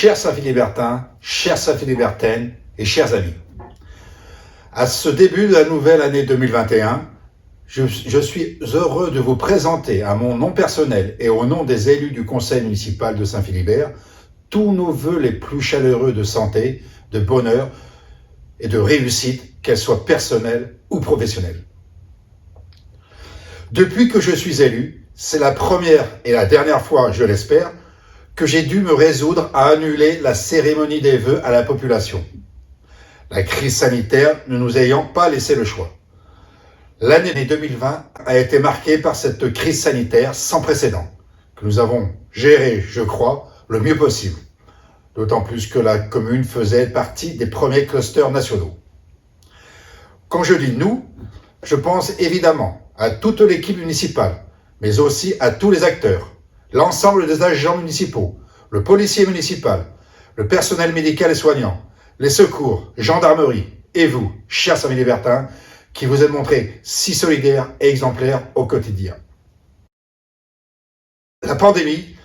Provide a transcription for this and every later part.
Chers Saint-Philibertains, chères Saint-Philibertaines et chers amis, à ce début de la nouvelle année 2021, je suis heureux de vous présenter à mon nom personnel et au nom des élus du conseil municipal de Saint-Philibert tous nos vœux les plus chaleureux de santé, de bonheur et de réussite, qu'elles soient personnelles ou professionnelles. Depuis que je suis élu, c'est la première et la dernière fois, je l'espère, que j'ai dû me résoudre à annuler la cérémonie des vœux à la population. La crise sanitaire ne nous ayant pas laissé le choix. L'année 2020 a été marquée par cette crise sanitaire sans précédent, que nous avons gérée, je crois, le mieux possible. D'autant plus que la commune faisait partie des premiers clusters nationaux. Quand je dis nous, je pense évidemment à toute l'équipe municipale, mais aussi à tous les acteurs, l'ensemble des agents municipaux, le policier municipal, le personnel médical et soignant, les secours, gendarmerie et vous, chers Saint-Philibertains, qui vous êtes montrés si solidaires et exemplaires au quotidien. La pandémie,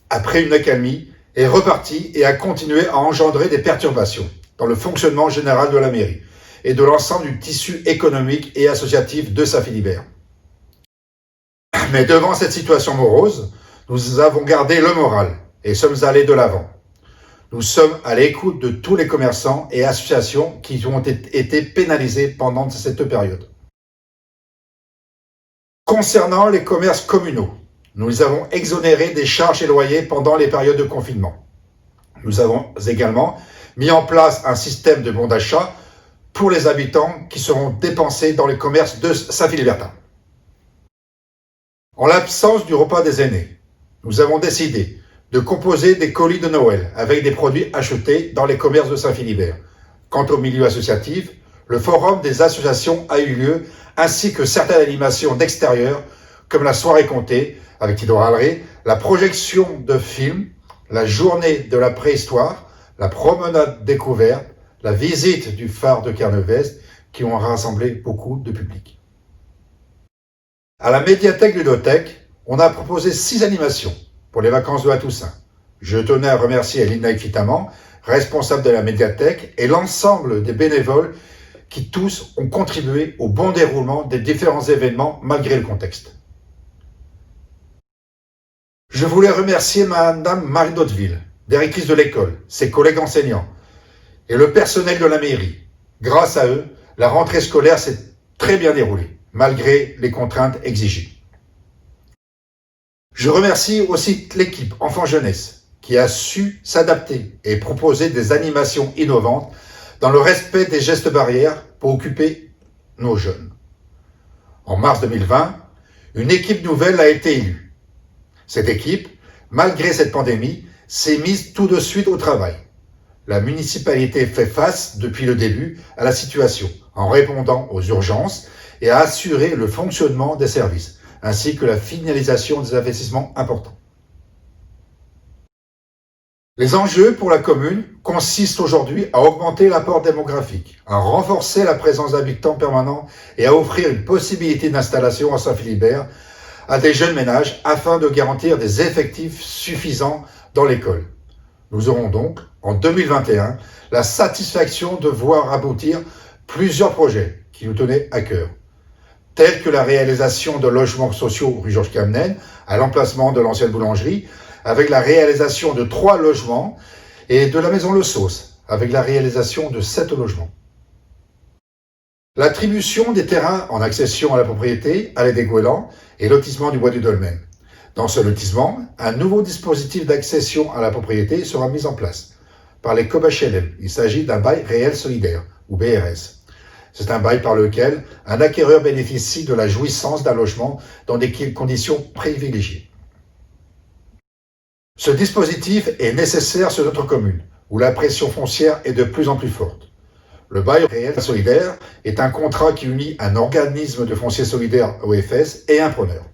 après une accalmie, est repartie et a continué à engendrer des perturbations dans le fonctionnement général de la mairie et de l'ensemble du tissu économique et associatif de Saint-Philibert. Mais devant cette situation morose, nous avons gardé le moral et sommes allés de l'avant. Nous sommes à l'écoute de tous les commerçants et associations qui ont été pénalisés pendant cette période. Concernant les commerces communaux, nous les avons exonérés des charges et loyers pendant les périodes de confinement. Nous avons également mis en place un système de bons d'achat pour les habitants qui seront dépensés dans les commerces de Saint-Philibertin. En l'absence du repas des aînés, nous avons décidé de composer des colis de Noël avec des produits achetés dans les commerces de Saint-Philibert. Quant au milieu associatif, le forum des associations a eu lieu, ainsi que certaines animations d'extérieur, comme la soirée comptée avec Tito Raleigh, la projection de films, la journée de la préhistoire, la promenade découverte, la visite du phare de Carnevest, qui ont rassemblé beaucoup de public. À la médiathèque ludothèque, on a proposé 6 animations pour les vacances de la Toussaint. Je tenais à remercier Lina Fitaman, responsable de la médiathèque, et l'ensemble des bénévoles qui tous ont contribué au bon déroulement des différents événements malgré le contexte. Je voulais remercier Madame Marie d'Hauteville, directrice de l'école, ses collègues enseignants et le personnel de la mairie. Grâce à eux, la rentrée scolaire s'est très bien déroulée, malgré les contraintes exigées. Je remercie aussi l'équipe enfant-jeunesse qui a su s'adapter et proposer des animations innovantes dans le respect des gestes barrières pour occuper nos jeunes. En mars 2020, une équipe nouvelle a été élue. Cette équipe, malgré cette pandémie, s'est mise tout de suite au travail. La municipalité fait face, depuis le début, à la situation, en répondant aux urgences et a assuré le fonctionnement des services, ainsi que la finalisation des investissements importants. Les enjeux pour la commune consistent aujourd'hui à augmenter l'apport démographique, à renforcer la présence d'habitants permanents et à offrir une possibilité d'installation à Saint-Philibert à des jeunes ménages afin de garantir des effectifs suffisants dans l'école. Nous aurons donc, en 2021, la satisfaction de voir aboutir plusieurs projets qui nous tenaient à cœur, tels que la réalisation de logements sociaux rue Georges Camnen, à l'emplacement de l'ancienne boulangerie, avec la réalisation de 3 logements, et de la maison Le Sauce, avec la réalisation de 7 logements. L'attribution des terrains en accession à la propriété, allée des Goélands et lotissement du Bois du Dolmen. Dans ce lotissement, un nouveau dispositif d'accession à la propriété sera mis en place par les COBHLM. Il s'agit d'un bail réel solidaire, ou BRS. C'est un bail par lequel un acquéreur bénéficie de la jouissance d'un logement dans des conditions privilégiées. Ce dispositif est nécessaire sur notre commune, où la pression foncière est de plus en plus forte. Le bail réel solidaire est un contrat qui unit un organisme de foncier solidaire OFS et un preneur.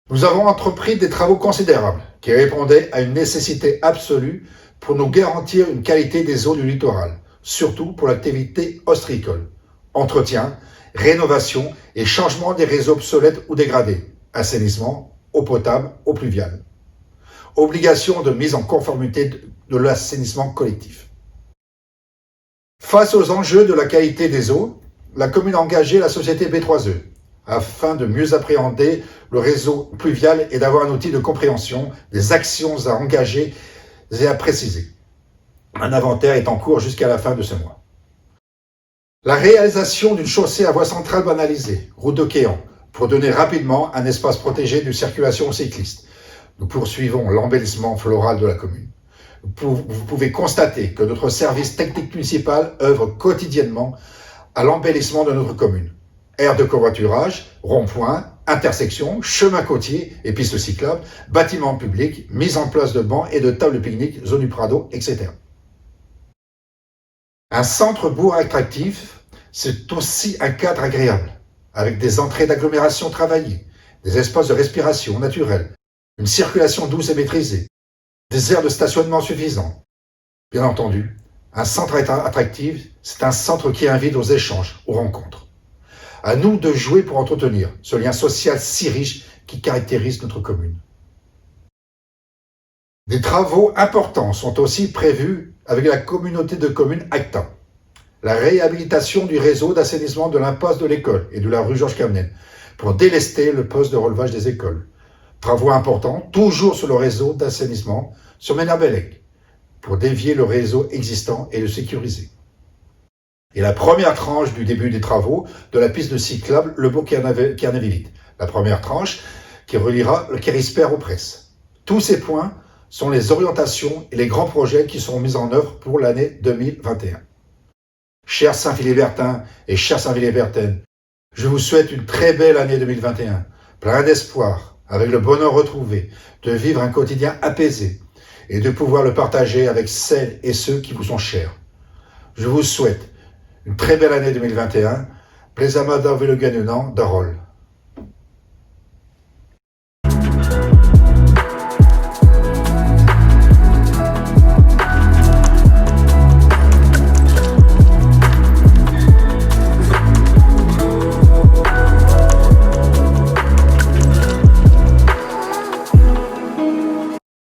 Nous avons entrepris des travaux considérables qui répondaient à une nécessité absolue pour nous garantir une qualité des eaux du littoral, surtout pour l'activité ostréicole, entretien, rénovation et changement des réseaux obsolètes ou dégradés, assainissement, eau potable, eau pluviale. obligation de mise en conformité de l'assainissement collectif. Face aux enjeux de la qualité des eaux, la commune a engagé la société B3E afin de mieux appréhender le réseau pluvial et d'avoir un outil de compréhension des actions à engager et à préciser. Un inventaire est en cours jusqu'à la fin de ce mois. La réalisation d'une chaussée à voie centrale banalisée, route de Quéant, pour donner rapidement un espace protégé de circulation aux cyclistes. Nous poursuivons l'embellissement floral de la commune. Vous pouvez constater que notre service technique municipal œuvre quotidiennement à l'embellissement de notre commune. Aires de covoiturage, ronds-points, intersections, chemins côtiers et pistes cyclables, bâtiments publics, mise en place de bancs et de tables de pique-nique, zone du Prado, etc. Un centre-bourg attractif, c'est aussi un cadre agréable, avec des entrées d'agglomération travaillées, des espaces de respiration naturelle, une circulation douce et maîtrisée, des aires de stationnement suffisants. Bien entendu, un centre attractif, c'est un centre qui invite aux échanges, aux rencontres. À nous de jouer pour entretenir ce lien social si riche qui caractérise notre commune. Des travaux importants sont aussi prévus avec la communauté de communes ACTA. La réhabilitation du réseau d'assainissement de l'impasse de l'école et de la rue Georges Camnel pour délester le poste de relevage des écoles. Travaux importants, toujours sur le réseau d'assainissement sur Ménard-Bellec, pour dévier le réseau existant et le sécuriser. Et la première tranche du début des travaux de la piste de cyclable Le Bourg-Carnavillite. La première tranche qui reliera le Kérisper aux Presses. Tous ces points sont les orientations et les grands projets qui seront mis en œuvre pour l'année 2021. Chers Saint-Philibertains et chers Saint-Philibertaines, je vous souhaite une très belle année 2021, plein d'espoir, avec le bonheur retrouvé, de vivre un quotidien apaisé et de pouvoir le partager avec celles et ceux qui vous sont chers. Je vous souhaite une très belle année 2021. Plaisamada Veloganunan, Darol.